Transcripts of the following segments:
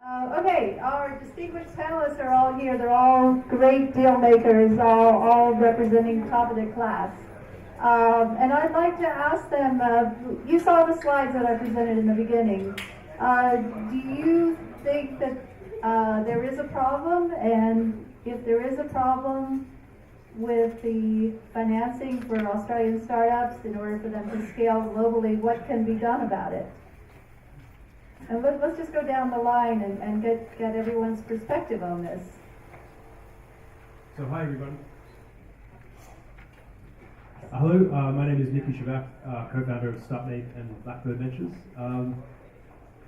Okay, our distinguished panelists are all here. They're all great deal makers, all representing top of their class. And I'd like to ask them, you saw the slides that I presented in the beginning. Do you think that there is a problem? And if there is a problem with the financing for Australian startups in order for them to scale globally, what can be done about it? And let's just go down the line and get everyone's perspective on this. So hi everyone. Hello, my name is Nikki Schwab, co-founder of Startmate and Blackbird Ventures.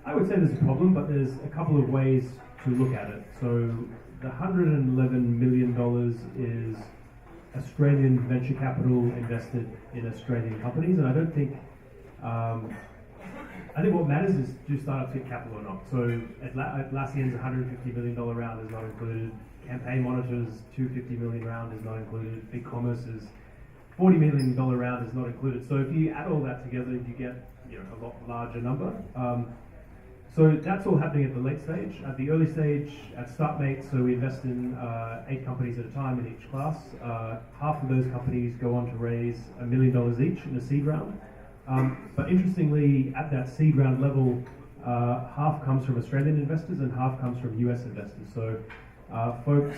I would say there's a problem, but there's a couple of ways to look at it. So the $111 million is Australian venture capital invested in Australian companies, and I don't think I think what matters is, do startups get capital or not? So Atlassian's $150 million round is not included. Campaign Monitor's $250 million round is not included. BigCommerce's $40 million round is not included. So if you add all that together, you get a lot larger number. So that's all happening at the late stage. At the early stage, at Startmate, so we invest in 8 companies at a time in each class. Half of those companies go on to raise $1 million each in a seed round. But interestingly, at that seed round level, half comes from Australian investors and half comes from US investors. So folks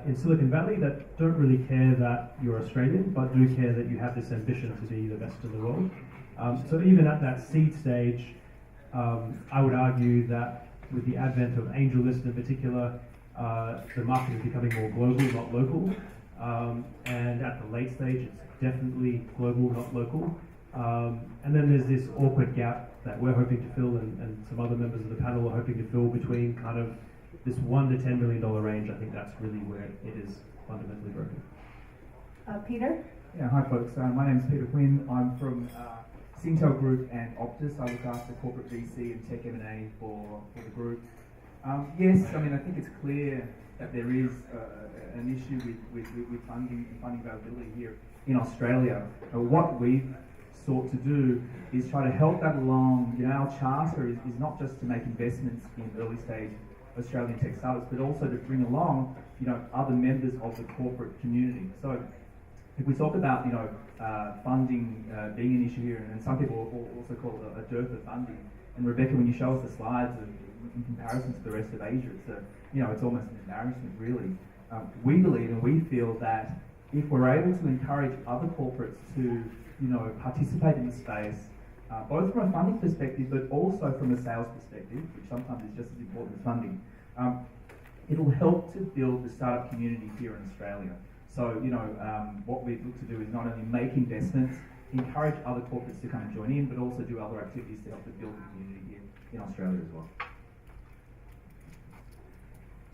in Silicon Valley that don't really care that you're Australian, but do care that you have this ambition to be the best in the world. So even at that seed stage, I would argue that with the advent of AngelList in particular, the market is becoming more global, not local. And at the late stage, it's definitely global, not local. And then there's this awkward gap that we're hoping to fill, and some other members of the panel are hoping to fill between kind of this $1 to $10 million range. I think that's really where it is fundamentally broken. Peter? Yeah, hi folks. My name is Peter Quinn. I'm from Singtel Group and Optus. I look after corporate VC and tech M&A for the group. Yes, I mean, I think it's clear that there is an issue with funding availability here in Australia. What we've sought to do is try to help that along. Our charter is not just to make investments in early stage Australian tech startups, but also to bring along, other members of the corporate community. So if we talk about, funding being an issue here, and some people also call it a dearth of funding. And Rebecca, when you show us the slides in comparison to the rest of Asia, it's almost an embarrassment, really. We believe and we feel that if we're able to encourage other corporates to, participate in the space, both from a funding perspective, but also from a sales perspective, which sometimes is just as important as funding, it'll help to build the startup community here in Australia. So, what we look to do is not only make investments, encourage other corporates to come and join in, but also do other activities to help to build the community here in Australia as well.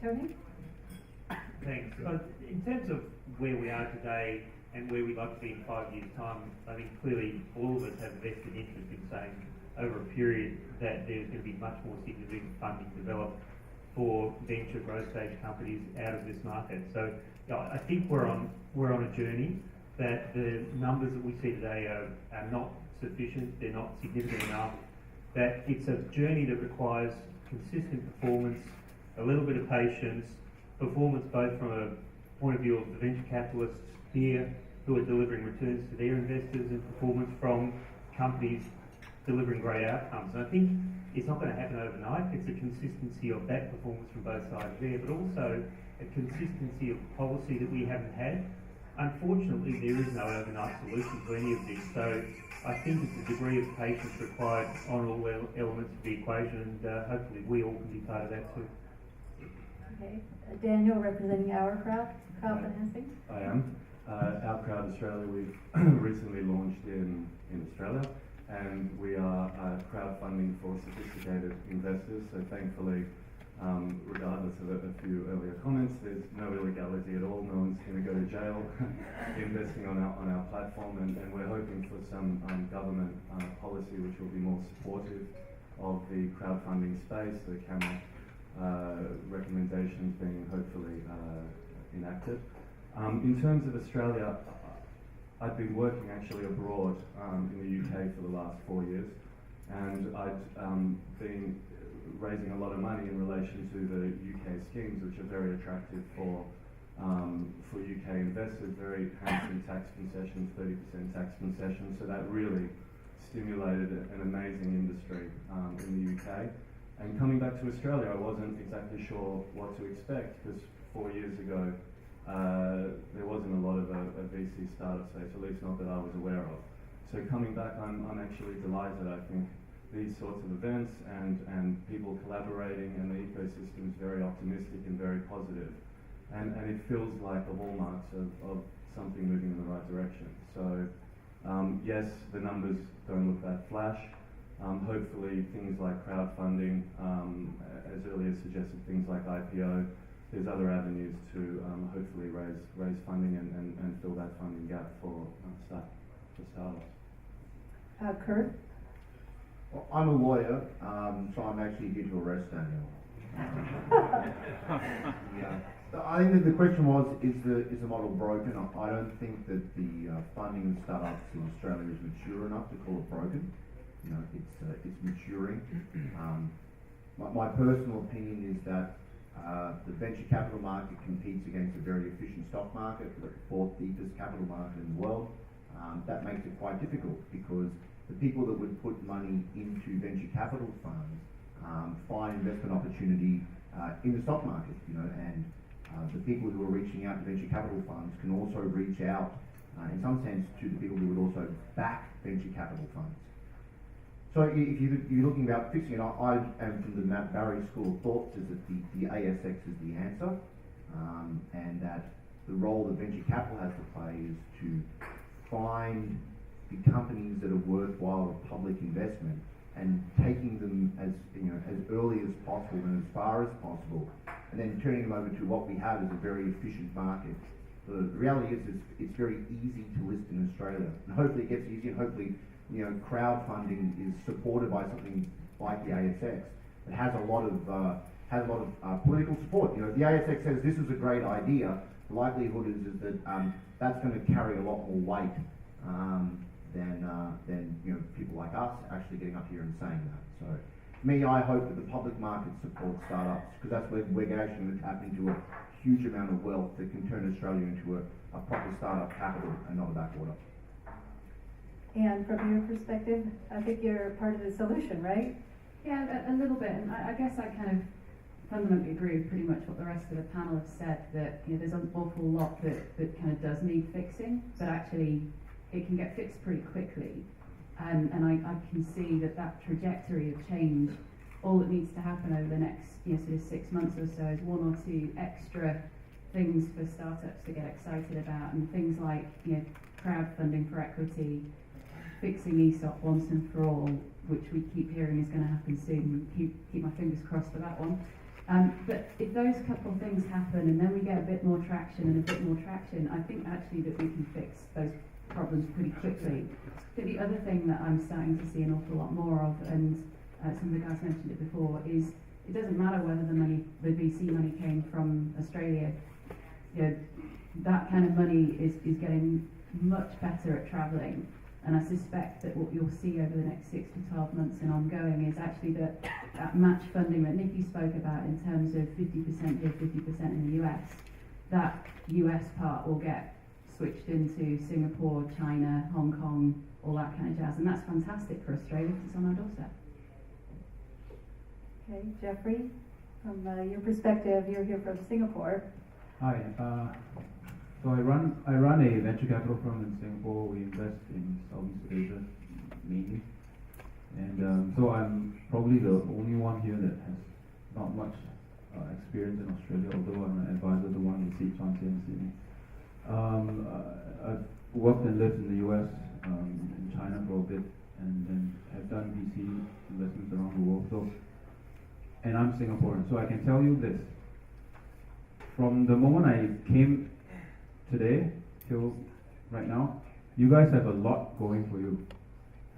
Tony? Thanks. In terms of where we are today and where we'd like to be in 5 years' time, I think clearly all of us have a vested interest in saying over a period that there's going to be much more significant funding developed for venture growth stage companies out of this market. So I think we're on a journey, that the numbers that we see today are not sufficient, they're not significant enough, that it's a journey that requires consistent performance, a little bit of patience, performance both from a point of view of the venture capitalists here who are delivering returns to their investors, and performance from companies delivering great outcomes. And I think it's not going to happen overnight. It's a consistency of that performance from both sides there, but also a consistency of policy that we haven't had. Unfortunately, there is no overnight solution to any of this. So I think it's a degree of patience required on all elements of the equation, and hopefully we all can be part of that too. Okay. Daniel, representing our crowd financing. I am. Our Crowd Australia, we've recently launched in Australia, and we are crowdfunding for sophisticated investors. So thankfully, regardless of a few earlier comments, there's no illegality at all. No one's going to go to jail investing on our platform, and we're hoping for some government policy which will be more supportive of the crowdfunding space. The CAMA recommendations being hopefully enacted. In terms of Australia, I've been working actually abroad in the UK for the last 4 years, And I'd been raising a lot of money in relation to the UK schemes, which are very attractive for UK investors, very handsome tax concessions, 30% tax concessions. So that really stimulated an amazing industry in the UK. And coming back to Australia, I wasn't exactly sure what to expect, because 4 years ago there wasn't a lot of a VC startup space, at least not that I was aware of. So coming back, I'm actually delighted. I think these sorts of events and people collaborating and the ecosystem is very optimistic and very positive. And it feels like the hallmarks of something moving in the right direction. So yes, the numbers don't look that flash. Hopefully things like crowdfunding, as earlier suggested, things like IPO, there's other avenues to hopefully raise funding and fill that funding gap for startups. Kurt? Well, I'm a lawyer, so I'm actually here to arrest Daniel. Yeah. I think that the question was, is the model broken? I don't think that the funding of startups in Australia is mature enough to call it broken. You know, it's maturing. My personal opinion is that the venture capital market competes against a very efficient stock market, the fourth deepest capital market in the world. That makes it quite difficult, because the people that would put money into venture capital funds find investment opportunity in the stock market, you know, and the people who are reaching out to venture capital funds can also reach out, in some sense, to the people who would also back venture capital funds. So if you're looking about fixing it, I am from the Matt Barry School of Thought, is that the ASX is the answer, and that the role that venture capital has to play is to find the companies that are worthwhile of public investment and taking them as early as possible and as far as possible, and then turning them over to what we have is a very efficient market. The reality is it's very easy to list in Australia, and hopefully it gets easier. And hopefully, you know, crowdfunding is supported by something like the ASX that has a lot of political support. You know, if the ASX says this is a great idea, the likelihood is that that's going to carry a lot more weight than you know, people like us actually getting up here and saying that. So, me, I hope that the public market supports startups, because that's where we're actually going to tap into a huge amount of wealth that can turn Australia into a proper startup capital and not a backwater. And from your perspective, I think you're part of the solution, right? Yeah, a little bit, and I guess I kind of fundamentally agree with pretty much what the rest of the panel have said, that, you know, there's an awful lot that kind of does need fixing, but actually it can get fixed pretty quickly. And I can see that trajectory of change, all that needs to happen over the next, you know, sort of 6 months or so is 1 or 2 extra things for startups to get excited about, and things like, you know, crowdfunding for equity, fixing ESOP once and for all, which we keep hearing is going to happen soon. Keep my fingers crossed for that one. But if those couple of things happen and then we get a bit more traction, I think actually that we can fix those problems pretty quickly. But the other thing that I'm starting to see an awful lot more of, and some of the guys mentioned it before, is it doesn't matter whether the VC money came from Australia. You know, that kind of money is getting much better at travelling. And I suspect that what you'll see over the next 6 to 12 months and ongoing is actually that match funding that Nikki spoke about, in terms of 50% here, 50% in the US, that US part will get switched into Singapore, China, Hong Kong, all that kind of jazz. And that's fantastic for Australia because it's on our doorstep. Okay, Jeffrey, from your perspective, you're here from Singapore. Hi. So I run a venture capital firm in Singapore. We invest in Southeast Asia mainly, and so I'm probably the only one here that has not much experience in Australia, although I'm an advisor to one of the seed funds here in Sydney. I've worked and lived in the US, in China for a bit, and then have done VC investments around the world. So, and I'm Singaporean, so I can tell you this: from the moment I came today till right now, you guys have a lot going for you.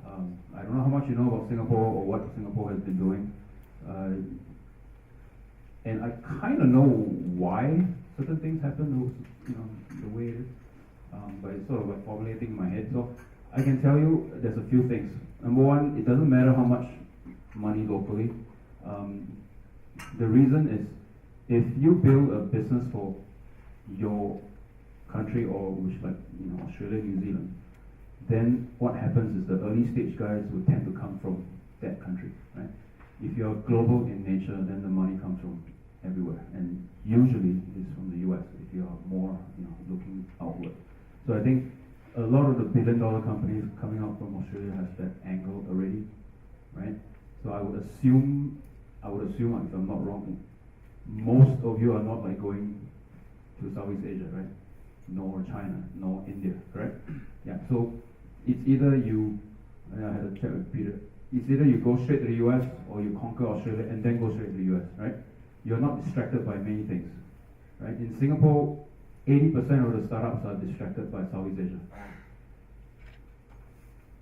I don't know how much you know about Singapore or what Singapore has been doing, and I kind of know why certain things happen, you know, the way it is, but it's sort of like formulating in my head. So I can tell you there's a few things. Number one, it doesn't matter how much money locally. The reason is if you build a business for your country or which like Australia, New Zealand, then what happens is the early stage guys will tend to come from that country, right? If you're global in nature, then the money comes from everywhere, and usually it's from the US if you are more looking outward. So I think a lot of the billion-dollar companies coming out from Australia has that angle already, right? So I would assume, if I'm not wrong, most of you are not like going to Southeast Asia, right? Nor China, nor India, correct? Yeah. So it's either you. I had a chat with Peter. It's either you go straight to the US or you conquer Australia and then go straight to the US, right? You're not distracted by many things, right? In Singapore, 80% of the startups are distracted by Southeast Asia,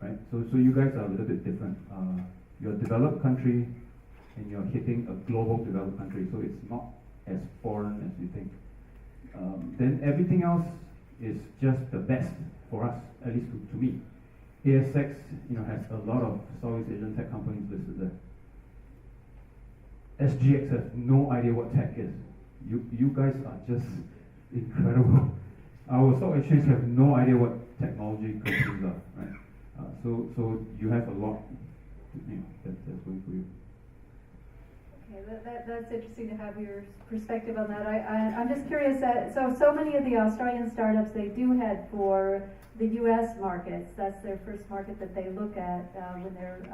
right? So you guys are a little bit different. You're a developed country and you're hitting a global developed country, so it's not as foreign as you think. Then everything else is just the best for us, at least to me. ASX, has a lot of Southeast Asian tech companies listed there. SGX has no idea what tech is. You guys are just incredible. Our stock exchange have no idea what technology companies are, right? So you have a lot, that's going for you. Okay, that's interesting to have your perspective on that. I'm just curious that so many of the Australian startups, they do head for the U.S. markets. That's their first market that they look at when they're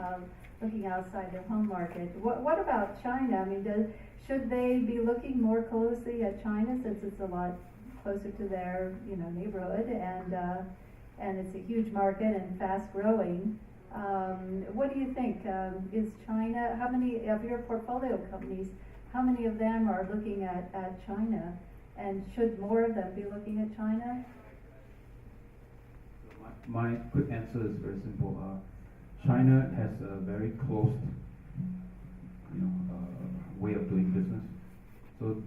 looking outside their home market. What about China? I mean, should they be looking more closely at China since it's a lot closer to their neighborhood and it's a huge market and fast growing? What do you think? Is China, how many of your portfolio companies, how many of them are looking at China? And should more of them be looking at China? My quick answer is very simple. China has a very closed way of doing business. So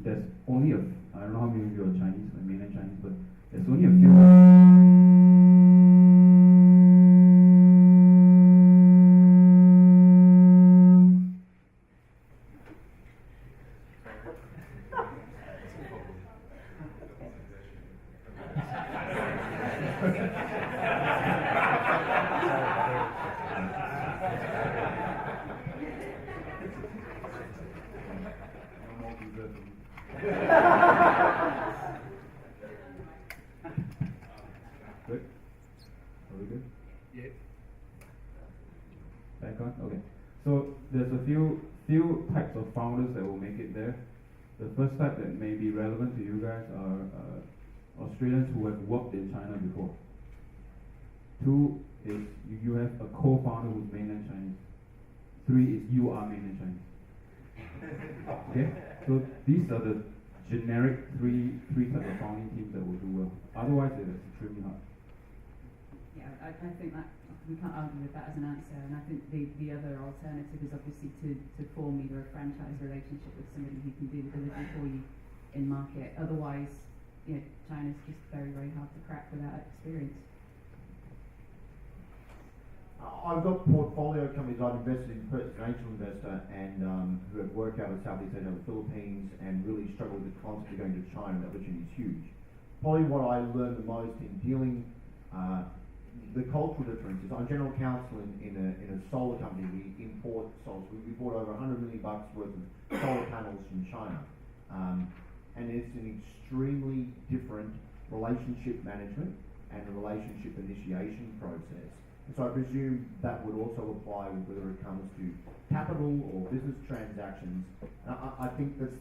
there's only I don't know how many of you are Chinese, like mainland Chinese, but there's only a few. Good? Are we good? Yeah. Back on? Okay. So there's a few types of founders that will make it there. The first type that may be relevant to you guys are Australians who have worked in China before. Two is you have a co-founder who's mainland Chinese. Three is you are mainland Chinese. Okay? So these are the generic three types of founding teams that will do well. Otherwise, it is extremely hard. Yeah, I think that we can't argue with that as an answer, and I think the other alternative is obviously to form either a franchise relationship with somebody who can do the delivery for you in market. Otherwise, China's just very, very hard to crack without experience. I've got portfolio companies I've invested in, an angel investor, and who have worked out of Southeast Asia and the Philippines and really struggled with constantly going to China. That opportunity is huge. Probably what I learned the most in dealing the cultural differences. I'm general counsel in a solar company. We import solar. We bought over $100 million worth of solar panels from China, and it's an extremely different relationship management and a relationship initiation process. And so I presume that would also apply whether it comes to capital or business transactions. And I think that's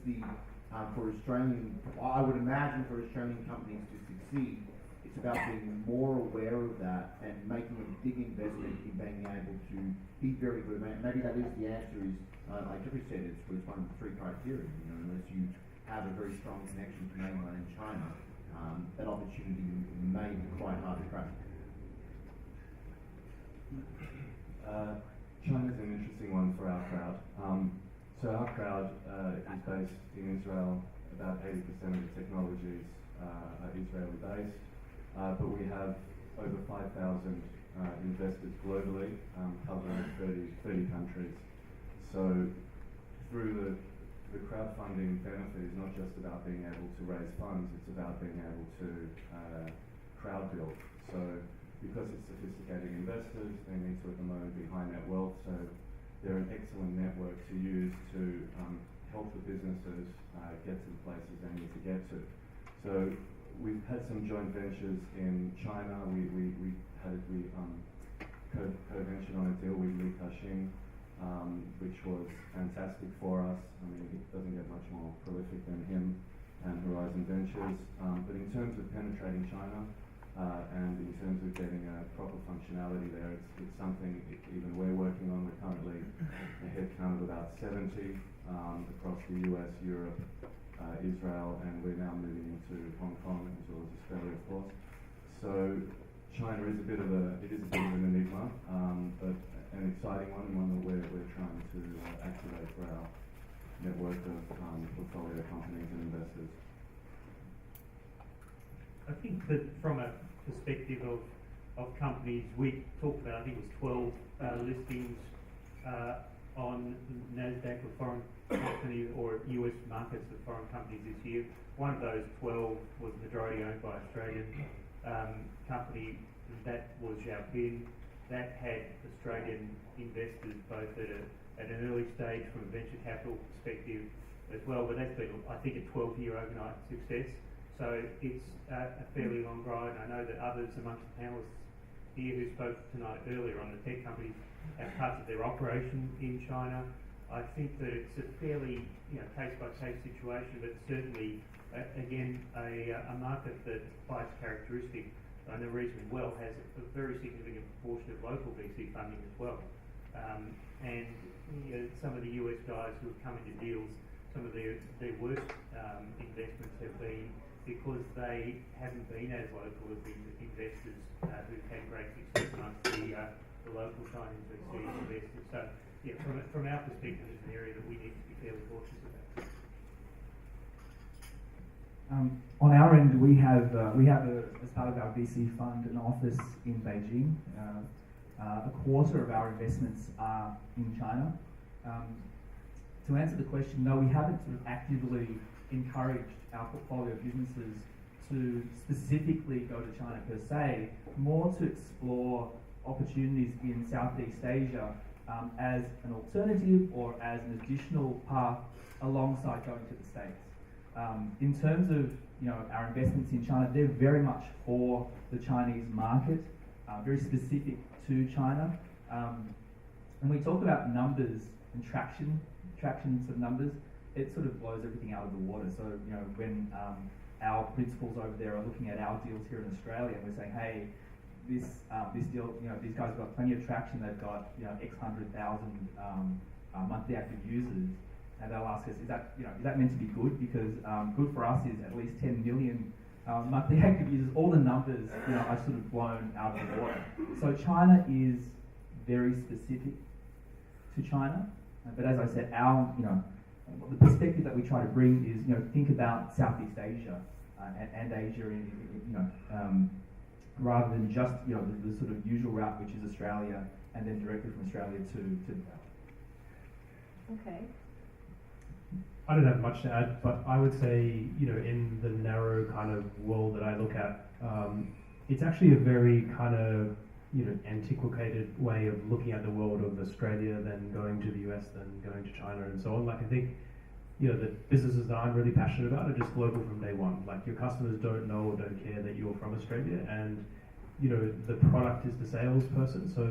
for Australian. I would imagine for Australian companies to succeed, it's about being more aware of that and making a big investment in being able to be very good. Maybe that is the answer. Is like Jeffrey said, it's one of the three criteria. Unless you have a very strong connection to mainland China, that opportunity may be quite hard to crack. China's an interesting one for our crowd. So our crowd is based in Israel. About 80% of the technologies are Israeli based, but we have over 5,000 investors globally, covering 30 countries. So through the crowdfunding benefit is not just about being able to raise funds, it's about being able to crowd build. So because it's sophisticated investors, they need to at the moment be high net wealth, so they're an excellent network to use to help the businesses get to the places they need to get to. So we've had some joint ventures in China. We co-ventured on a deal with Li Ka-shing, which was fantastic for us. I mean, it doesn't get much more prolific than him and Horizon Ventures. But in terms of penetrating China and in terms of getting a proper functionality there, it's something even we're working on. We're currently a headcount of about 70 across the US, Europe, Israel, and we're now moving into Hong Kong as well as Australia, of course. So China is a bit of an enigma, but an exciting one, and one that we're trying to activate for our network of portfolio companies and investors. I think that from a perspective of companies, we talked about, I think it was 12 listings on NASDAQ of foreign companies or US markets of foreign companies this year. One of those 12 was majority owned by Australian company. That was Hyunh. That had Australian investors both at an early stage from a venture capital perspective as well, but that's been, I think, a 12-year overnight success. So it's a fairly long ride. I know that others amongst the panelists here who spoke tonight earlier on the tech companies have parts of their operation in China. I think that it's a fairly case-by-case situation, but certainly, again, a market that, by its characteristic, I know reasonably well, has a very significant proportion of local VC funding as well. And some of the US guys who have come into deals, some of their worst investments have been because they haven't been as local as the investors who've had great success amongst the local Chinese VC investors. So, yeah, from our perspective, it's an area that we need to be fairly cautious about. On our end, we have as part of our VC fund, an office in Beijing. A quarter of our investments are in China. To answer the question, no, we haven't sort of actively encouraged our portfolio businesses to specifically go to China per se, more to explore opportunities in Southeast Asia as an alternative or as an additional path alongside going to the States. In terms of our investments in China, they're very much for the Chinese market, very specific to China. And we talk about numbers and tractions of numbers, it sort of blows everything out of the water. So when our principals over there are looking at our deals here in Australia, and we're saying, hey, this deal, these guys have got plenty of traction. They've got X 100,000 monthly active users. And they'll ask us, is that meant to be good? Because good for us is at least 10 million monthly active users. All the numbers, are sort of blown out of the water. So China is very specific to China. But as I said, the perspective that we try to bring is, think about Southeast Asia and Asia, rather than just, the sort of usual route, which is Australia, and then directly from Australia to the south. Okay. I don't have much to add, but I would say, in the narrow kind of world that I look at, it's actually a very kind of, antiquated way of looking at the world of Australia, then going to the US, then going to China, and so on. Like, I think, the businesses that I'm really passionate about are just global from day one. Like, your customers don't know or don't care that you're from Australia, and, the product is the salesperson, so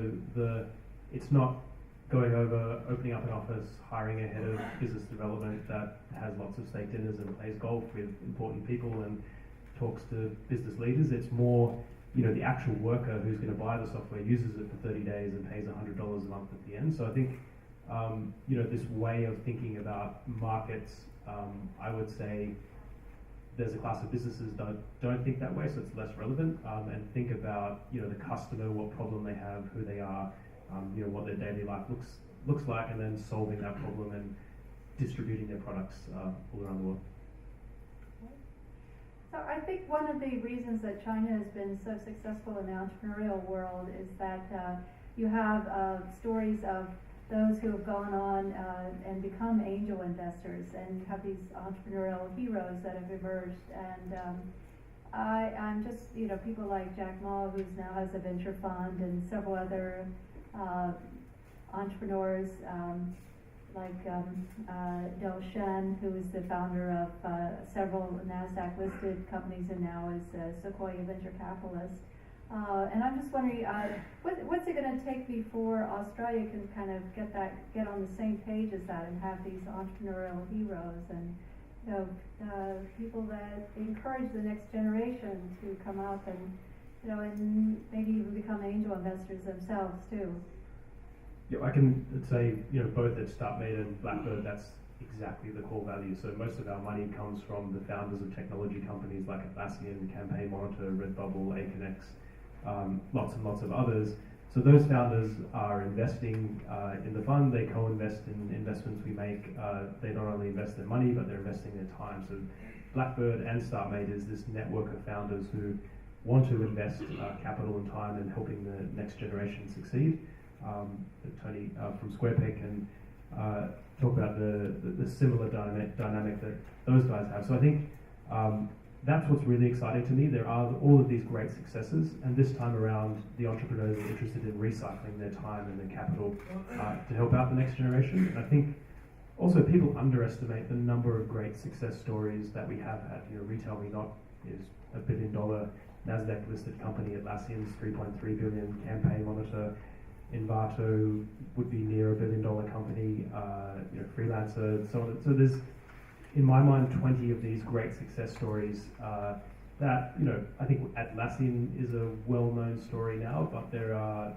it's not going over, opening up an office, hiring a head of business development that has lots of steak dinners and plays golf with important people and talks to business leaders. It's more, the actual worker who's going to buy the software, uses it for 30 days and pays $100 a month at the end. So I think, this way of thinking about markets, I would say there's a class of businesses that don't think that way, so it's less relevant, and think about, the customer, what problem they have, who they are, what their daily life looks like, and then solving that problem and distributing their products all around the world. So I think one of the reasons that China has been so successful in the entrepreneurial world is that you have stories of those who have gone on and become angel investors, and you have these entrepreneurial heroes that have emerged. And I'm just, people like Jack Ma, who now has a venture fund, and several other entrepreneurs, like Del Shen, who is the founder of several NASDAQ-listed companies and now is a Sequoia venture capitalist. And I'm just wondering, what's it going to take before Australia can kind of get on the same page as that and have these entrepreneurial heroes and people that encourage the next generation to come up and and maybe even become angel investors themselves too. Yeah, I can say, both at StartMate and Blackbird, that's exactly the core value. So most of our money comes from the founders of technology companies like Atlassian, Campaign Monitor, Redbubble, Aconex, lots and lots of others. So those founders are investing in the fund, they co-invest in investments we make. They not only invest their money, but they're investing their time. So Blackbird and StartMate is this network of founders who want to invest capital and time in helping the next generation succeed. Tony from SquarePeg can talk about the similar dynamic that those guys have. So I think that's what's really exciting to me. There are all of these great successes, and this time around, the entrepreneurs are interested in recycling their time and their capital to help out the next generation. And I think also people underestimate the number of great success stories that we have at Retail Me Not is a $1 billion NASDAQ listed company. Atlassian's $3.3 billion, Campaign Monitor, Envato would be near a $1 billion company, Freelancer, so on. So there's, in my mind, 20 of these great success stories that, I think Atlassian is a well-known story now, but there are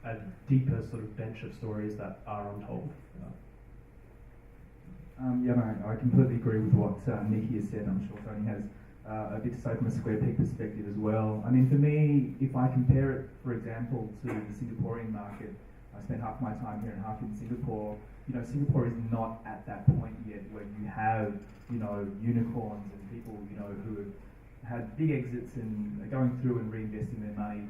a deeper sort of bench of stories that are untold. I completely agree with what Nikki has said. I'm sure Tony has a bit to say from a SquarePeg perspective as well. I mean, for me, if I compare it, for example, to the Singaporean market, I spent half my time here and half in Singapore. Singapore is not at that point yet where you have, unicorns and people, who have had big exits and are going through and reinvesting their money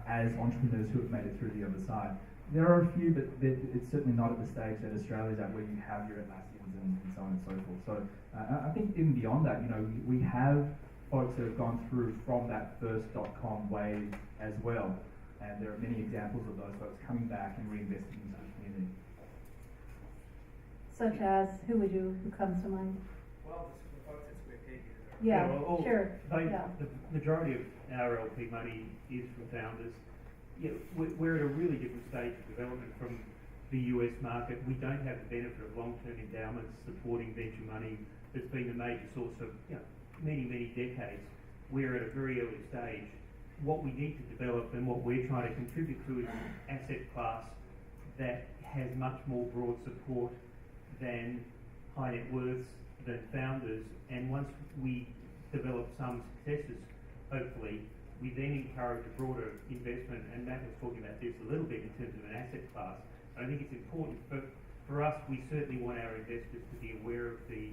as entrepreneurs who have made it through the other side. There are a few, but it's certainly not at the stage that Australia's at, where you have your Atlassians and so on and so forth. So I think even beyond that, we have folks that have gone through from that first .com wave as well, and there are many examples of those folks coming back and reinvesting into the community. Such as, who comes to mind? Well, the folks at SquarePeg. Yeah, sure. The majority of our LP money is from founders. We're at a really different stage of development from the US market. We don't have the benefit of long-term endowments supporting venture money that's been a major source of many decades. We're at a very early stage. What we need to develop and what we're trying to contribute to is an asset class that has much more broad support than high net worths, than founders, and once we develop some successes, hopefully, we then encourage a broader investment, and Matt was talking about this a little bit in terms of an asset class. I think it's important for us. We certainly want our investors to be aware of the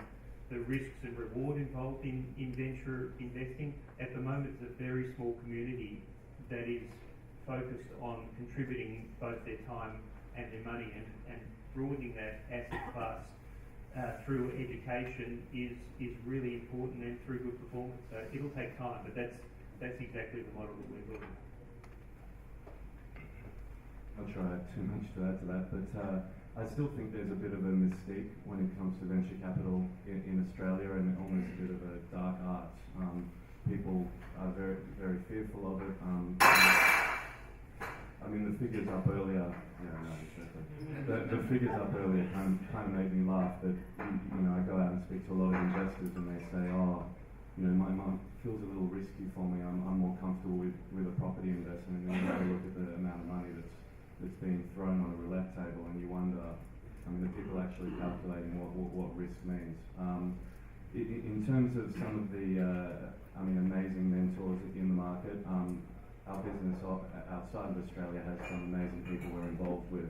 risks and reward involved in venture investing. At the moment, it's a very small community that is focused on contributing both their time and their money, and broadening that asset class through education is really important, and through good performance. So it'll take time, but that's exactly the model that we're building. Not sure I have too much to add to that, but I still think there's a bit of a mystique when it comes to venture capital in Australia, and almost a bit of a dark art. People are very, very fearful of it. I mean, the figures up earlier. The figures up earlier kind of made me laugh. That I go out and speak to a lot of investors, and they say, my money feels a little risky for me. I'm more comfortable with a property investment. And then you look at the amount of money that's being thrown on a roulette table, and you wonder, the people actually calculating what risk means. In terms of some of the amazing mentors in the market, our business outside of Australia has some amazing people we're involved with.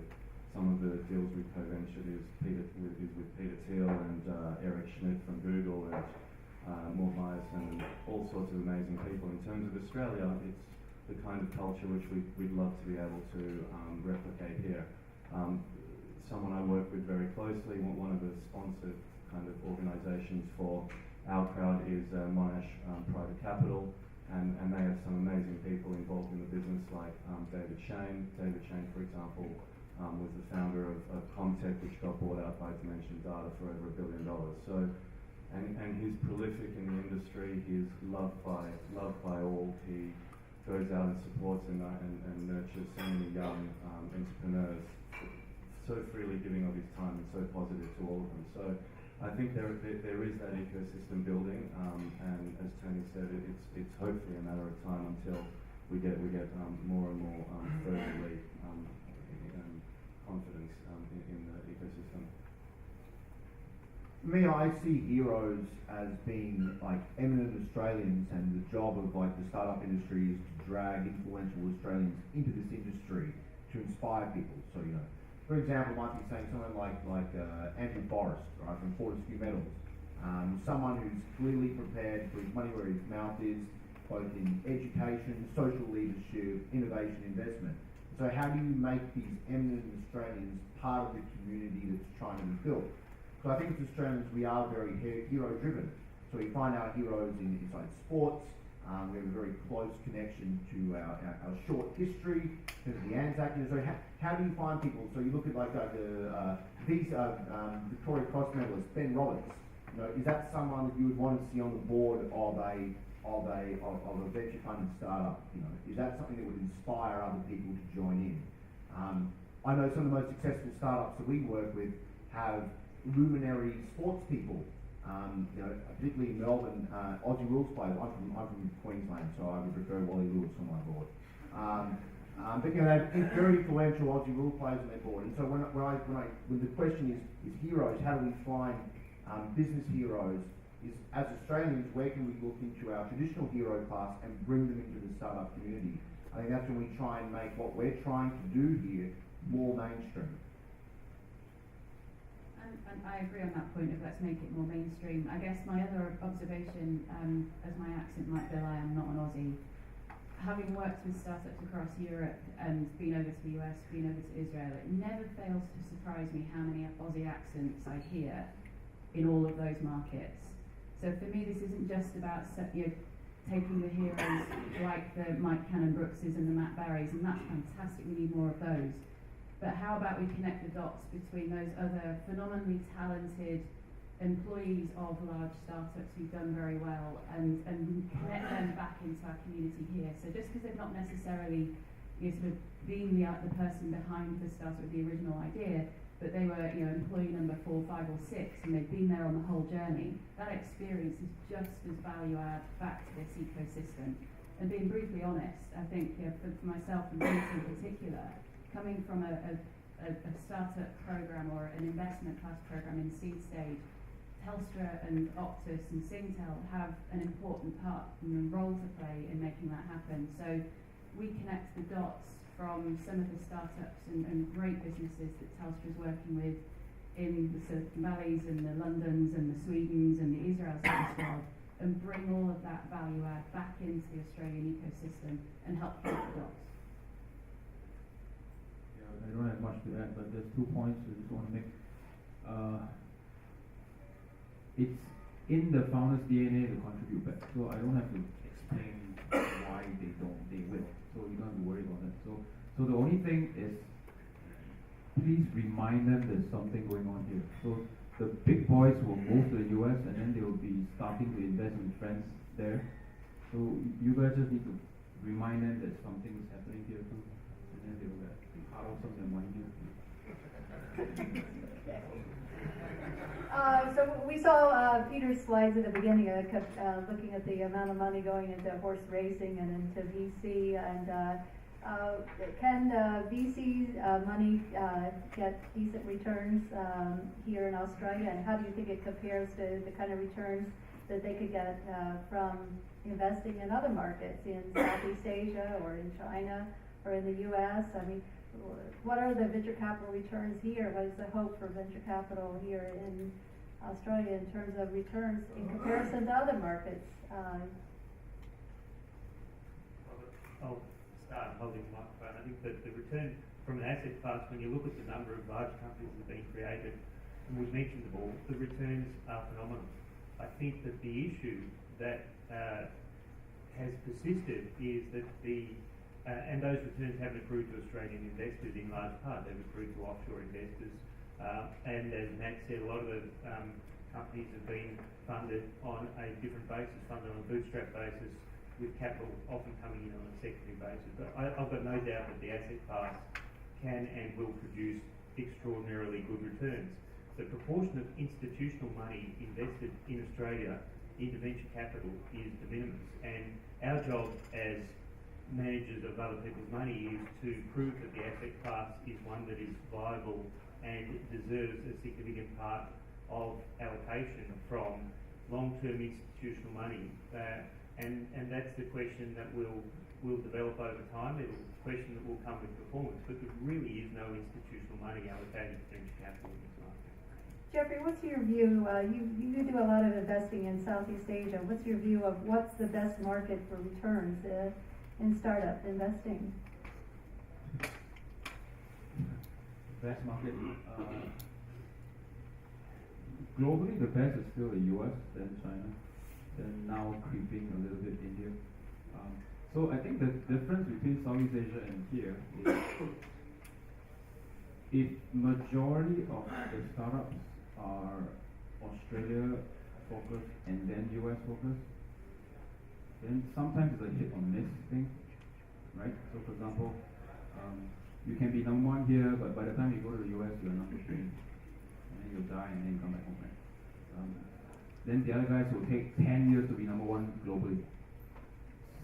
Some of the deals we've co-ventured is with Peter Thiel and Eric Schmidt from Google, and Mort Myerson, and all sorts of amazing people. In terms of Australia, it's the kind of culture which we'd love to be able to replicate here. Someone I work with very closely, one of the sponsored kind of organisations for our crowd is Monash Private Capital, and they have some amazing people involved in the business, like David Shane. David Shane, for example, was the founder of Comtech, which got bought out by Dimension Data for over $1 billion. So, and he's prolific in the industry. He's loved by all. He goes out and supports and nurtures so many young entrepreneurs, so freely giving of his time and so positive to all of them. So I think there is that ecosystem building, and as Tony said, it's hopefully a matter of time until we get more and more fervently confidence in the ecosystem. For me, I see heroes as being like eminent Australians, and the job of like the startup industry is to drag influential Australians into this industry to inspire people. So, you know, for example, I might be saying someone like Andrew Forrest, right, from Fortescue Metals, someone who's clearly prepared for his money where his mouth is, both in education, social leadership, innovation, investment. So how do you make these eminent Australians part of the community that's trying to be built? So I think as Australians, we are very hero-driven. So we find our heroes inside sports. We have a very close connection to our short history, in terms of the Anzac. So how do you find people? So you look at like the Victoria Cross medalist, Ben Roberts. You know, is that someone that you would want to see on the board of a venture funded startup? You know, is that something that would inspire other people to join in? I know some of the most successful startups that we work with have luminary sports people. You know, particularly in Melbourne, Aussie rules players. I'm from Queensland, so I would prefer Wally Lewis on my board. But you know, they have very influential Aussie rule players on their board. And so when the question is heroes, how do we find business heroes? Is as Australians, where can we look into our traditional hero class and bring them into the startup community? I think that's when we try and make what we're trying to do here more mainstream. And I agree on that point of let's make it more mainstream. I guess my other observation, as my accent might belie, I'm not an Aussie. Having worked with startups across Europe and been over to the US, been over to Israel, it never fails to surprise me how many Aussie accents I hear in all of those markets. So for me, this isn't just about taking the heroes like the Mike Cannon-Brookses and the Matt Barrys, and that's fantastic, we need more of those. But how about we connect the dots between those other phenomenally talented employees of large startups who've done very well and connect them back into our community here. So just because they've not necessarily sort of been the person behind the startup with the original idea, but they were employee number 4, 5 or 6 and they've been there on the whole journey, that experience is just as value add back to this ecosystem. And being brutally honest, I think for myself and Bennett in particular, coming from a startup program or an investment class program in seed stage, Telstra and Optus and Singtel have an important part and role to play in making that happen. So we connect the dots from some of the startups and great businesses that Telstra is working with in the Silicon Valleys and the Londons and the Swedens and the Israels of this world, and bring all of that value add back into the Australian ecosystem and help connect the dots. I don't have much to add, but there's 2 points I just want to make. It's in the founder's DNA to contribute back, so I don't have to explain why they will. So you don't have to worry about that. So the only thing is, please remind them there's something going on here. So the big boys will move to the US and then they will be starting to invest in friends there. So you guys just need to remind them that something is happening here too, and then they will cut off some of their money here. So we saw Peter's slides at the beginning, looking at the amount of money going into horse racing and into VC, and can VC money get decent returns here in Australia, and how do you think it compares to the kind of returns that they could get from investing in other markets in Southeast Asia or in China or in the US? I mean, what are the venture capital returns here? What is the hope for venture capital here in Australia in terms of returns in comparison to other markets? I'll start holding the microphone. I think that the return from an asset class, when you look at the number of large companies that have been created, and we've mentioned them all, the returns are phenomenal. I think that the issue that has persisted is that and those returns haven't accrued to Australian investors in large part, they've accrued to offshore investors. And as Matt said, a lot of the companies have been funded on a different basis, funded on a bootstrap basis, with capital often coming in on a secondary basis. But I've got no doubt that the asset class can and will produce extraordinarily good returns. The proportion of institutional money invested in Australia into venture capital is de minimis, and our job as managers of other people's money is to prove that the asset class is one that is viable and deserves a significant part of allocation from long-term institutional money. And that's the question that will develop over time. It's a question that will come with performance, but there really is no institutional money allocated to venture capital in this market. Jeffrey, what's your view? You do a lot of investing in Southeast Asia. What's your view of what's the best market for returns in startup investing? Best market. Globally, the best is still the US, then China, then now creeping a little bit India. So I think the difference between Southeast Asia and here is if majority of the startups are Australia focused and then US focused, then sometimes it's a hit or miss thing, right? So for example, you can be number one here, but by the time you go to the US, you're number three, and then you'll die and then you come back home, right? Then the other guys will take 10 years to be number one globally.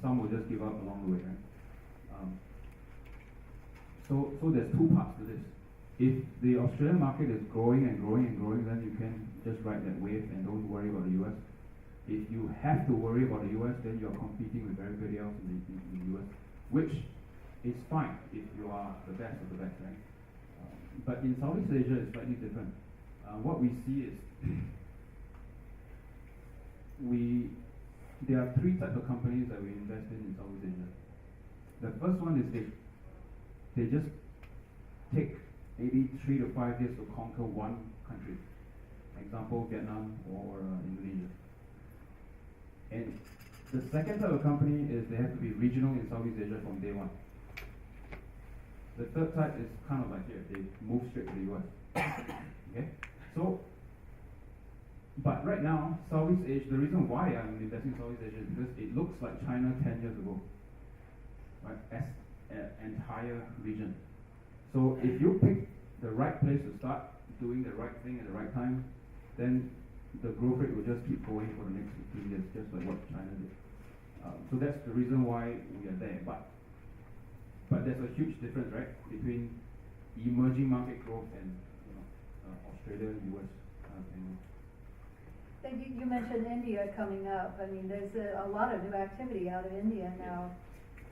Some will just give up along the way, right? So there's two parts to this. If the Australian market is growing and growing and growing, then you can just ride that wave and don't worry about the US. If you have to worry about the US, then you're competing with everybody else in the US, which is fine if you are the best of the best, right? But in Southeast Asia, it's slightly different. What we see is there are three types of companies that we invest in Southeast Asia. The first one is they just take maybe 3 to 5 years to conquer one country. Example, Vietnam or Indonesia. And the second type of company is they have to be regional in Southeast Asia from day one. The third type is kind of like here, they move straight to the US. Okay? So, but right now, Southeast Asia, the reason why I'm investing in Southeast Asia is because it looks like China 10 years ago, right? As an entire region. So if you pick the right place to start doing the right thing at the right time, then the growth rate will just keep going for the next 15 years, just like what China did. So that's the reason why we are there. But there's a huge difference, right, between emerging market growth and Australia, US, and You mentioned India coming up. I mean, there's a lot of new activity out of India now.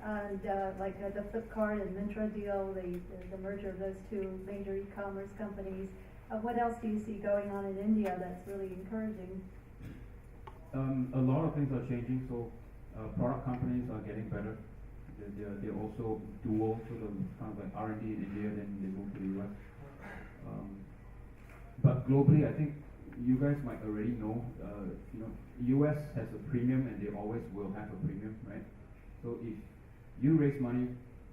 And like the Flipkart and Myntra deal, the merger of those two major e-commerce companies. What else do you see going on in India that's really encouraging? A lot of things are changing. So product companies are getting better. They're also dual, sort of kind of like R&D in India, then they move to the US. But globally, I think you guys might already know, US has a premium and they always will have a premium, right? So if you raise money,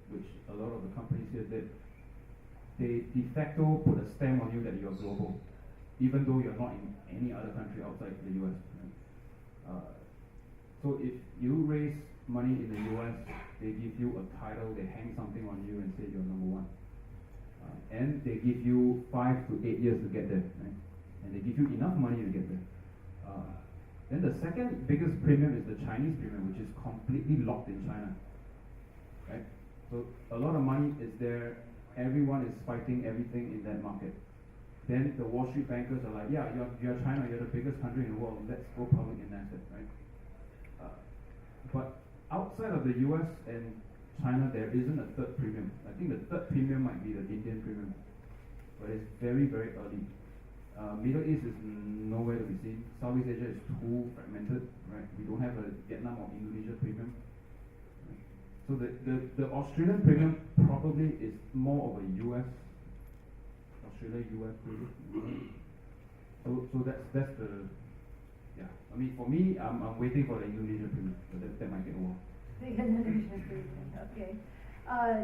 which a lot of the companies here did, they de facto put a stamp on you that you're global, even though you're not in any other country outside the US. Right? So if you raise money in the US, they give you a title, they hang something on you and say you're number one. And they give you 5 to 8 years to get there, right? And they give you enough money to get there. Then the second biggest premium is the Chinese premium, which is completely locked in China, right? So a lot of money is there. Everyone is fighting everything in that market. Then the Wall Street bankers are like, yeah, you're China, you're the biggest country in the world. Let's go public in Nasdaq, right? But outside of the US and China, there isn't a third premium. I think the third premium might be the Indian premium, but it's very, very early. Middle East is nowhere to be seen. Southeast Asia is too fragmented, right? We don't have a Vietnam or Indonesia premium. Right? So the Australian premium probably is more of a US premium. Right? So that's the, yeah. I mean, for me, I'm waiting for the Indonesia premium, but that might get over. The Indonesian premium, okay.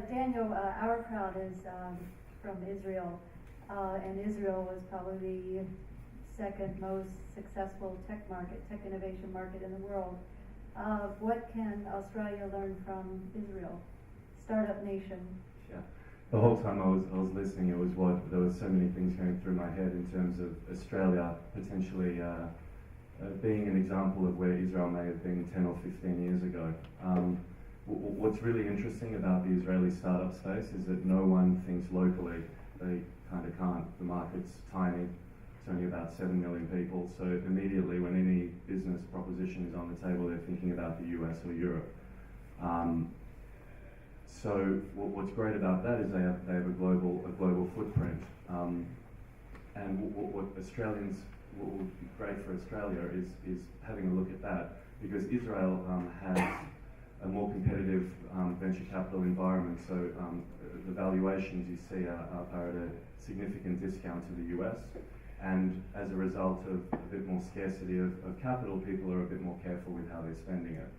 Daniel, our crowd is from Israel, and Israel was probably the second most successful tech innovation market in the world. What can Australia learn from Israel? Startup nation. Yeah. The whole time I was listening, there was so many things going through my head in terms of Australia potentially being an example of where Israel may have been 10 or 15 years ago. What's really interesting about the Israeli startup space is that no one thinks locally. They kind of can't. The market's tiny. It's only about 7 million people. So immediately when any business proposition is on the table, they're thinking about the US or Europe. So what's great about that is they have a global footprint. And what would be great for Australia is having a look at that, because Israel has a more competitive venture capital environment. So the valuations you see are at a significant discount to the US. And as a result of a bit more scarcity of capital, people are a bit more careful with how they're spending it.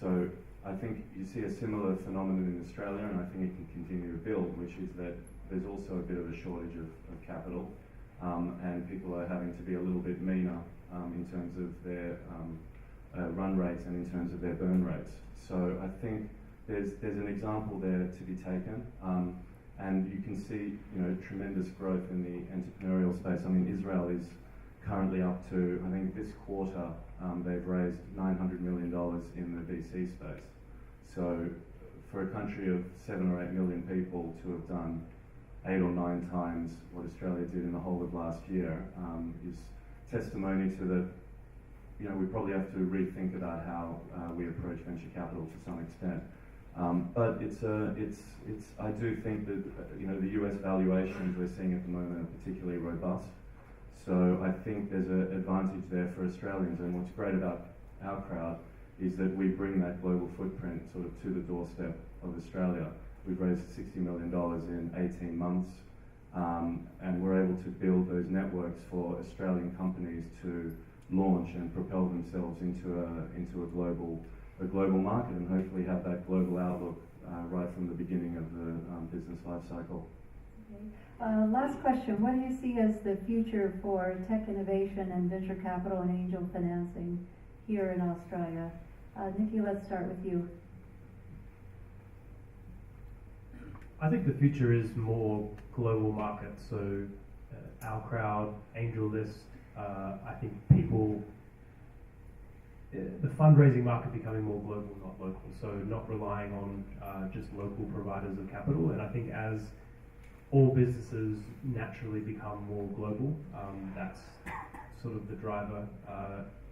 So I think you see a similar phenomenon in Australia, and I think it can continue to build, which is that there's also a bit of a shortage of capital, and people are having to be a little bit meaner in terms of their run rates and in terms of their burn rates. So I think there's an example there to be taken, and you can see tremendous growth in the entrepreneurial space. I mean, Israel is currently up to, I think this quarter, they've raised $900 million in the VC space. So for a country of 7 or 8 million people to have done 8 or 9 times what Australia did in the whole of last year is testimony to the, we probably have to rethink about how we approach venture capital to some extent. But I do think that the US valuations we're seeing at the moment are particularly robust. So I think there's an advantage there for Australians, and what's great about our crowd is that we bring that global footprint sort of to the doorstep of Australia. We've raised $60 million in 18 months, and we're able to build those networks for Australian companies to launch and propel themselves into a global market, and hopefully have that global outlook right from the beginning of the business life cycle. Okay. Last question. What do you see as the future for tech innovation and venture capital and angel financing here in Australia? Nikki, let's start with you. I think the future is more global markets. So our crowd, AngelList, I think the fundraising market becoming more global, not local. So not relying on just local providers of capital. And I think as all businesses naturally become more global, that's sort of the driver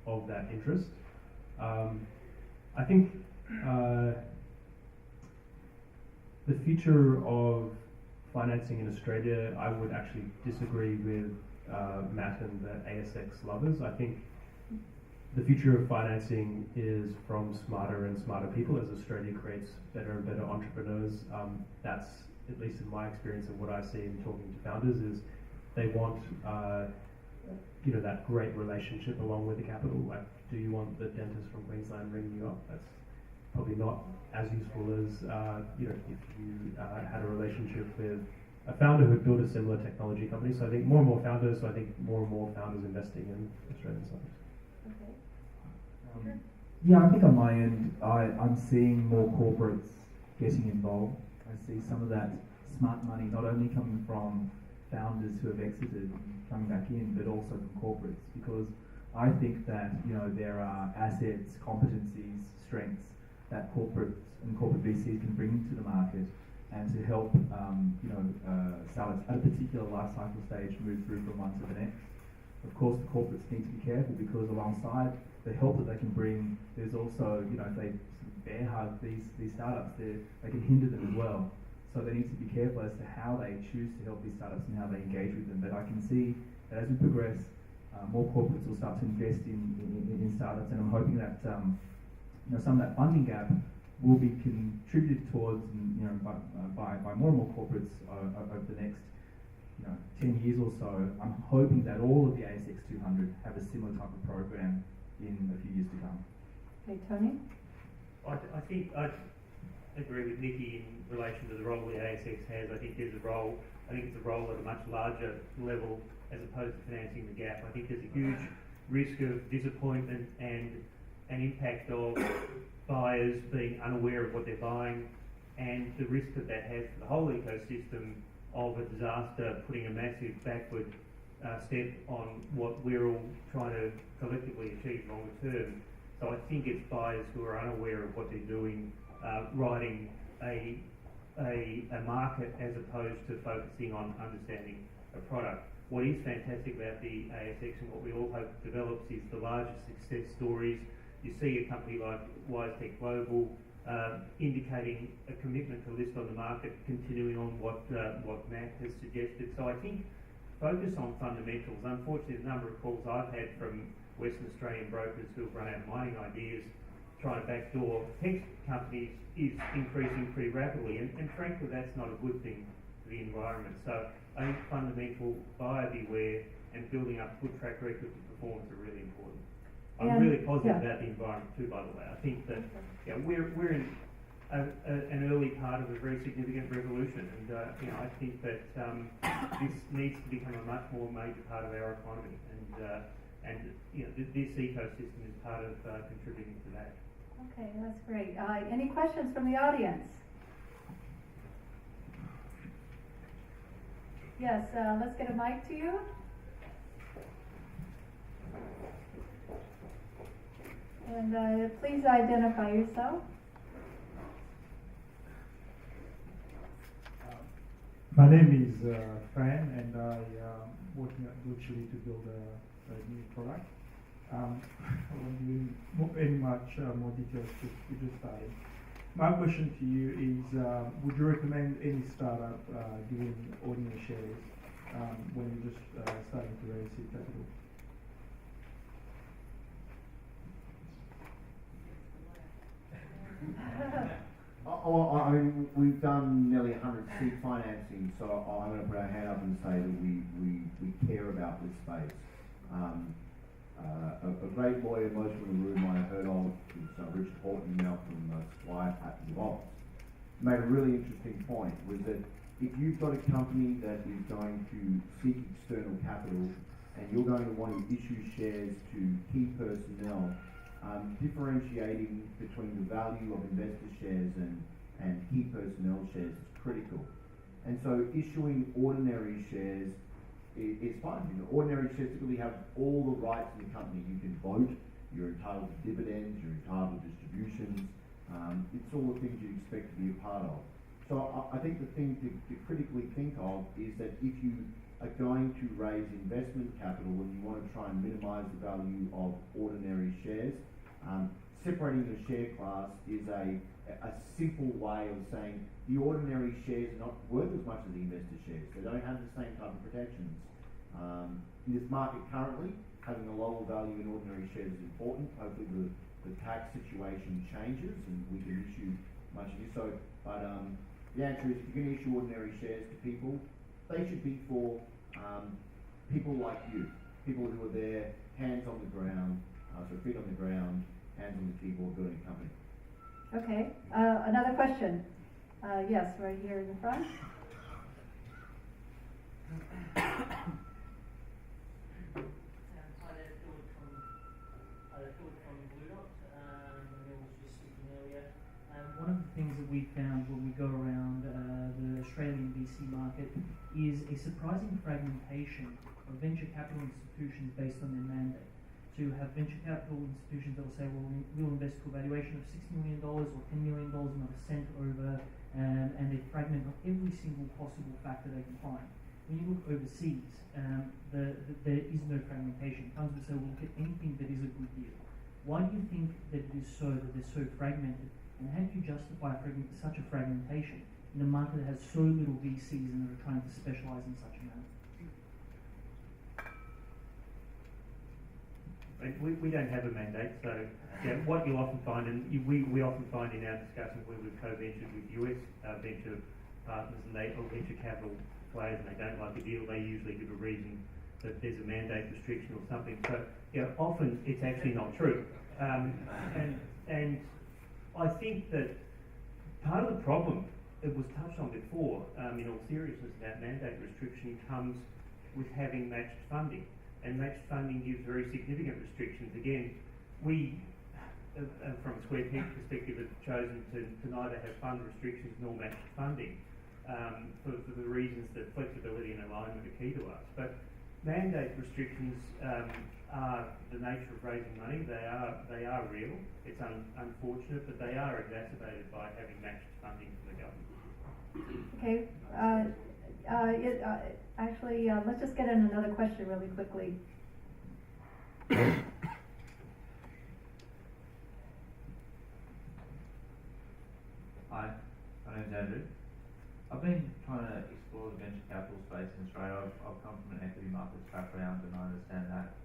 of that interest. I think the future of financing in Australia, I would actually disagree with Matt and the ASX lovers. I think the future of financing is from smarter and smarter people as Australia creates better and better entrepreneurs. That's, at least in my experience of what I see in talking to founders, is they want that great relationship along with the capital. Like, do you want the dentist from Queensland ringing you up? That's probably not as useful as if you had a relationship with a founder who had built a similar technology company. So I think more and more founders. So I think more and more founders investing in Australian startups. Okay. Yeah, I think on my end, I'm seeing more corporates getting involved. I see some of that smart money not only coming from founders who have exited and coming back in, but also from corporates, because I think that there are assets, competencies, strengths that corporates and corporate VCs can bring into the market, and to help startups at a particular life cycle stage move through from one to the next. Of course, the corporates need to be careful, because alongside the help that they can bring, there's also, if they bear hug these startups, they can hinder them as well. So they need to be careful as to how they choose to help these startups and how they engage with them. But I can see that as we progress, more corporates will start to invest in startups, and I'm hoping that some of that funding gap will be contributed towards, by more and more corporates over the next 10 years or so. I'm hoping that all of the ASX 200 have a similar type of program in a few years to come. Okay, Tony? I think I agree with Nikki in relation to the role the ASX has. I think it's a role at a much larger level as opposed to financing the gap. I think there's a huge risk of disappointment and an impact of buyers being unaware of what they're buying, and the risk that has for the whole ecosystem of a disaster, putting a massive backward step on what we're all trying to collectively achieve longer term. So I think it's buyers who are unaware of what they're doing, riding a market as opposed to focusing on understanding a product. What is fantastic about the ASX and what we all hope develops is the larger success stories. You see a company like WiseTech Global indicating a commitment to list on the market, continuing on what Matt has suggested. So I think focus on fundamentals. Unfortunately, the number of calls I've had from Western Australian brokers who have run out of mining ideas trying to backdoor tech companies is increasing pretty rapidly, and frankly that's not a good thing for the environment. So I think fundamental buyer beware and building up good track records of performance are really important. I'm really positive about the environment too, by the way. I think that we're in an early part of a very significant revolution, and I think that this needs to become a much more major part of our economy, and this ecosystem is part of contributing to that. Okay, that's great. Any questions from the audience? Yes, let's get a mic to you. And please identify yourself. My name is Fran, and I am working virtually to build a new product. I won't give any much more details, we just started. My question to you is, would you recommend any startup giving ordinary shares when you're just starting to raise seed capital? I mean, we've done nearly 100 seed financing, so I'm going to put our hand up and say that we care about this space. A great lawyer most of the room might have heard of is Richard Holt, now from Squire Patent Law. Made a really interesting point, was that if you've got a company that is going to seek external capital and you're going to want to issue shares to key personnel, differentiating between the value of investor shares and key personnel shares is critical. And so issuing ordinary shares is fine. Ordinary shares typically have all the rights in the company. You can vote, you're entitled to dividends, you're entitled to distributions. It's all the things you'd expect to be a part of. So I think the thing to critically think of is that if you are going to raise investment capital and you want to try and minimise the value of ordinary shares, separating the share class is a simple way of saying the ordinary shares are not worth as much as the investor shares. They don't have the same type of protections. In this market currently, having a lower value in ordinary shares is important. Hopefully the tax situation changes and we can issue much of this. So, but the answer is if you're going to issue ordinary shares to people, they should be for people like you, people who are there, hands on the ground, so feet on the ground, hands on the keyboard, building a company. Okay, another question. Yes, right here in the front. One of the things that we found when we go around the Australian VC market is a surprising fragmentation of venture capital institutions based on their mandate. So you have venture capital institutions that will say, well, we'll invest to a valuation of $60 million or $10 million, not a cent over, and they fragment on every single possible factor they can find. When you look overseas, there is no fragmentation. Funds will say, we'll look at anything that is a good deal. Why do you think that it is so, that they're so fragmented? And how do you justify such a fragmentation in a market that has so little VCs and that are trying to specialize in such a manner? And we don't have a mandate, so what you'll often find, and we often find in our discussions where we've co-ventured with US venture partners or venture capital players and they don't like a deal, they usually give a reason that there's a mandate restriction or something. So often it's actually not true. And I think that part of the problem, it was touched on before, in all seriousness, about mandate restriction comes with having matched funding. And matched funding gives very significant restrictions. Again, we, from a Square Peg perspective, have chosen to neither have fund restrictions nor matched funding for the reasons that flexibility and alignment are key to us. But mandate restrictions are the nature of raising money. They are real. It's unfortunate, but they are exacerbated by having matched funding from the government. Okay. Actually, let's just get in another question really quickly. Hi, my name's Andrew. I've been trying to explore the venture capital space in Australia. I've come from an equity markets background and I understand that.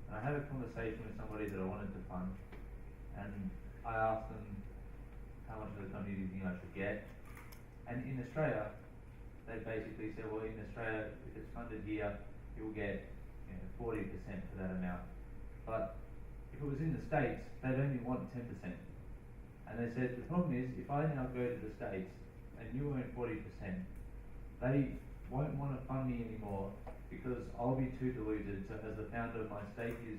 And I had a conversation with somebody that I wanted to fund, and I asked them, how much of the company do you think I should get? And in Australia, they basically said, well, in Australia, if it's funded here, you'll get 40% for that amount. But if it was in the States, they'd only want 10%. And they said, the problem is, if I now go to the States and you earn 40%, they won't want to fund me anymore because I'll be too diluted. So as the founder, my stake is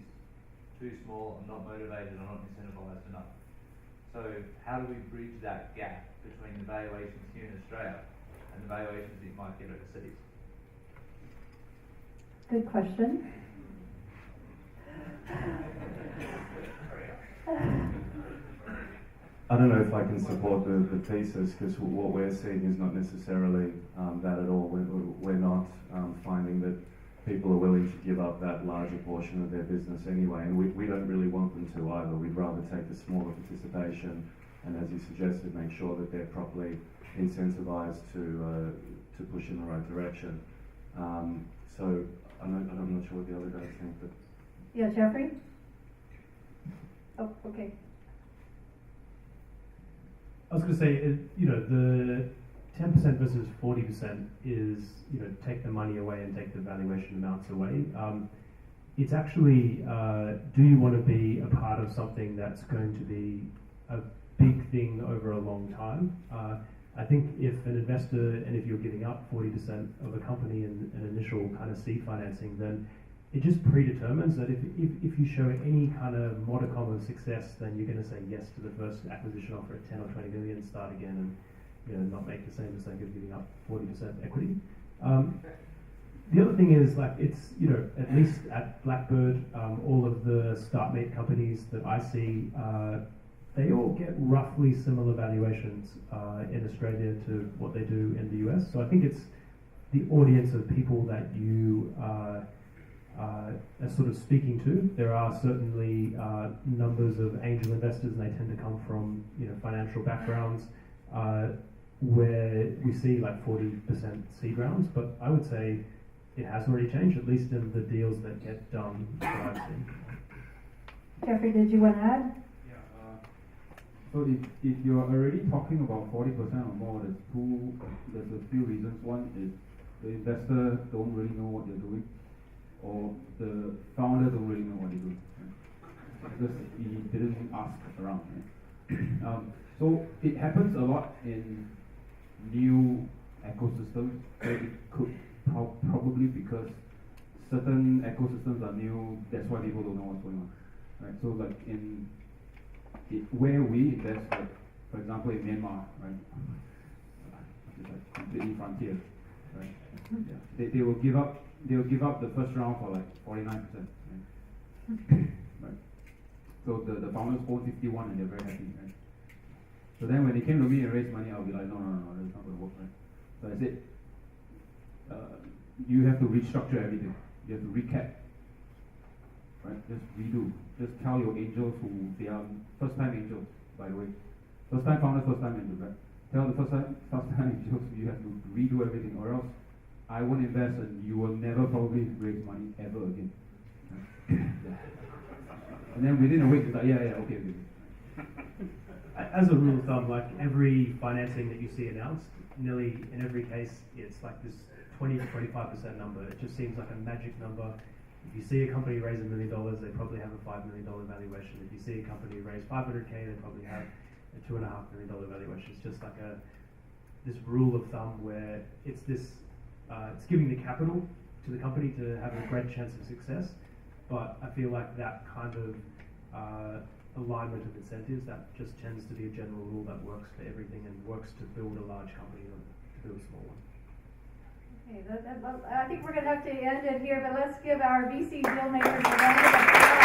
too small, I'm not motivated, I'm not incentivized enough. So how do we bridge that gap between the valuations here in Australia and the valuations that you might get overseas? Good question. I don't know if I can support the thesis, because what we're seeing is not necessarily that at all. We're not finding that people are willing to give up that larger portion of their business anyway, and we don't really want them to either. We'd rather take the smaller participation and, as you suggested, make sure that they're properly incentivized to push in the right direction. So I'm not sure what the other guys think, but Yeah, Jeffrey? Oh, okay. I was going to say, the 10% versus 40% is, take the money away and take the valuation amounts away. It's actually, do you want to be a part of something that's going to be a big thing over a long time? I think if an investor, and if you're giving up 40% of a company in an initial kind of seed financing, then it just predetermines that if you show any kind of modicum of success, then you're going to say yes to the first acquisition offer at 10 or 20 million, start again, and not make the same mistake of giving up 40% equity. The other thing is, it's, at least at Blackbird, all of the StartMate companies that I see, they all get roughly similar valuations in Australia to what they do in the US. So I think it's the audience of people that you are sort of speaking to. There are certainly numbers of angel investors, and they tend to come from financial backgrounds where we see 40% seed rounds. But I would say it has already changed, at least in the deals that get done that I've seen. Jeffrey, did you want to add? So if you're already talking about 40% or more, there's a few reasons. One is the investor don't really know what they're doing, or the founder don't really know what they're doing, right? Because he didn't ask around. Right? So it happens a lot in new ecosystems. So it could probably because certain ecosystems are new, that's why people don't know what's going on, right? So where we invest, for example in Myanmar, right? It's completely frontier, right? Yeah. They will give up the first round for 49%, right? Right. So the founders own 51 and they're very happy, right? So then when they came to me and raised money, I'll be like, no, that's not going to work, right? So I said, you have to restructure everything. You have to recap, right? Just redo. Just tell your angels who they are first-time angels, by the way. First-time founders, first-time angels, right? Tell the first-time angels you have to redo everything, or else I won't invest and you will never probably raise money ever again. Right? Yeah. And then within a week, it's like, okay. As a rule of thumb, like every financing that you see announced, nearly in every case, it's like this 20 to 25% number. It just seems like a magic number. If you see a company raise $1 million, they probably have a $5 million valuation. If you see a company raise 500K, they probably have a $2.5 million valuation. It's just like this rule of thumb where it's it's giving the capital to the company to have a great chance of success. But I feel like that kind of alignment of incentives, that just tends to be a general rule that works for everything and works to build a large company or to build a small one. Okay, I think we're going to have to end it here, but let's give our VC deal makers a round of applause.